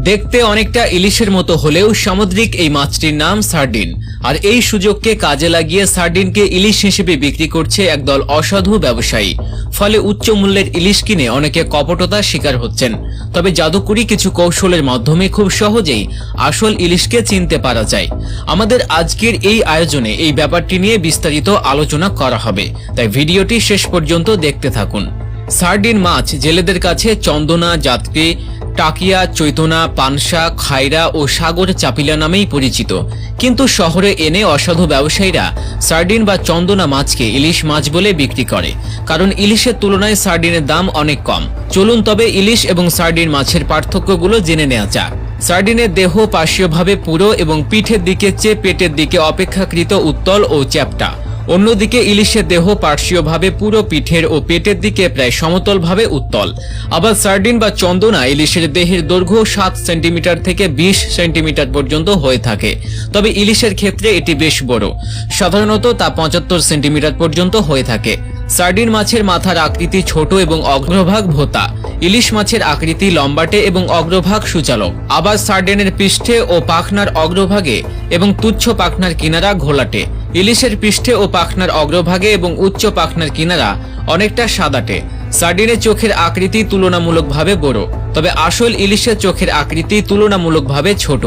দেখতে অনেকটা ইলিশের মতো হলেও সামুদ্রিক এই মাছটির নাম সার্ডিন। আর এই সুযোগকে কাজে লাগিয়ে সার্ডিনকে ইলিশ হিসেবে বিক্রি করছে একদল অসাধু ব্যবসায়ী। ফলে উচ্চ মূল্যের ইলিশ কিনে অনেকে কপটতার শিকার হচ্ছেন। তবে জাদুকরি কিছু কৌশলের মাধ্যমে খুব সহজেই আসল ইলিশকে চিনতে পারা যায়। আমাদের আজকের এই আয়োজনে এই ব্যাপারটি নিয়ে বিস্তারিত আলোচনা করা হবে, তাই ভিডিওটি শেষ পর্যন্ত দেখতে থাকুন। সার্ডিন মাছ জেলেদের কাছে চন্দনা, জাতকে, টাকিয়া, চৈতনা, পানসা, খায়রা ও সাগর চাপিলা নামেই পরিচিত। কিন্তু শহরে এনে অসাধু ব্যবসায়ীরা সার্ডিন বা চন্দনা মাছকে ইলিশ মাছ বলে বিক্রি করে, কারণ ইলিশের তুলনায় সার্ডিনের দাম অনেক কম। চলুন তবে ইলিশ এবং সার্ডিন মাছের পার্থক্যগুলো জেনে নেওয়া যাক। সার্ডিনের দেহ পার্শ্বীয়ভাবে পুরো এবং পিঠের দিকে চেয়ে পেটের দিকে অপেক্ষাকৃত উত্তল ও চ্যাপ্টা। অন্যদিকে ইলিশের দেহ পার্শ্বীয়ভাবে পুরো পিঠের ও পেটের দিকে প্রায় সমতলভাবে উত্তল। আবার সার্ডিন বা চন্দনা ইলিশের দেহের দৈর্ঘ্য 7 সেন্টিমিটার থেকে 20 সেন্টিমিটার পর্যন্ত হয়ে থাকে, তবে ইলিশের ক্ষেত্রে এটি বেশ বড়, সাধারণত তা 75 সেন্টিমিটার পর্যন্ত হয়ে থাকে। সার্ডিন মাছের মাথার আকৃতি ছোট এবং অগ্রভাগ ভোঁতা। ইলিশ মাছের আকৃতি লম্বাটে এবং অগ্রভাগ সূচালো। আবার সার্ডিনের পৃষ্ঠে ও পাখনার অগ্রভাগে এবং তুচ্ছ পাখনার কিনারা ঘোলাটে। ইলিশের পৃষ্ঠে ও পাখনার অগ্রভাগে এবং উচ্চ পাখনার কিনারা অনেকটা সাদাটে। সার্ডিনের চোখের আকৃতি তুলনামূলকভাবে বড়, তবে আসল ইলিশের চোখের আকৃতি তুলনামূলকভাবে ছোট।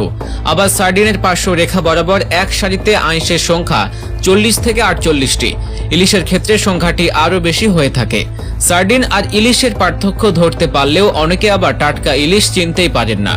আবার সার্ডিনের পার্শ্ব রেখা বরাবর এক সারিতে আঁশের সংখ্যা 40 থেকে 48টি। ইলিশের ক্ষেত্রে সংখ্যাটি আরও বেশি হয়ে থাকে। সার্ডিন আর ইলিশের পার্থক্য ধরতে পারলেও অনেকে আবার টাটকা ইলিশ চিনতেই পারেন না।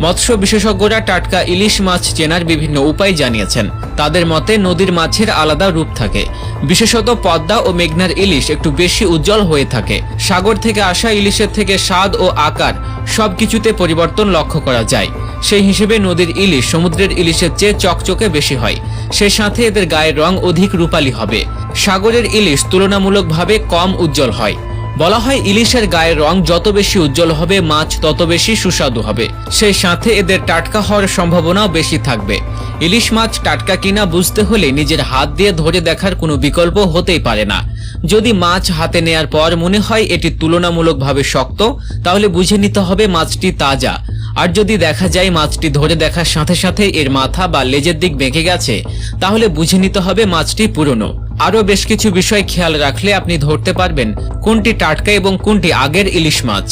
মৎস্য বিশেষজ্ঞরা টাটকা ইলিশ মাছ চেনার বিভিন্ন উপায় জানিয়েছেন। তাদের মতে নদীর মাছের আলাদা রূপ থাকে, বিশেষত পদ্মা ও মেঘনার ইলিশ একটু বেশি উজ্জ্বল হয়ে থাকে। সাগর থেকে আসা ইলিশের থেকে স্বাদ ও আকার সবকিছুতে পরিবর্তন লক্ষ্য করা যায়। সেই হিসেবে নদীর ইলিশ সমুদ্রের ইলিশের চেয়ে চকচকে বেশি হয়, সেই সাথে এদের গায়ের রং অধিক রূপালী হবে। সাগরের ইলিশ তুলনামূলকভাবে কম উজ্জ্বল হয়। বলা হয় ইলিশের গায়ের রং যত বেশি উজ্জ্বল হবে মাছ তত বেশি সুস্বাদু হবে, সেই সাথে এদের টাটকা হওয়ার সম্ভাবনাও বেশি থাকবে। ইলিশ মাছ টাটকা কিনা বুঝতে হলে নিজের হাত দিয়ে ধরে দেখার কোনো বিকল্প হতেই পারে না। যদি মাছ হাতে নেয়ার পর মনে হয় এটি তুলনামূলকভাবে শক্ত, তাহলে বুঝে নিতে হবে মাছটি তাজা। আর যদি দেখা যায় মাছটি ধরে দেখার সাথে সাথে এর মাথা বা লেজের দিক বেঁকে গেছে, তাহলে বুঝে নিতে হবে মাছটি পুরনো। আরও বেশ কিছু বিষয় খেয়াল রাখলে আপনি ধরতে পারবেন কোনটি টাটকা এবং কোনটি আগের ইলিশ মাছ।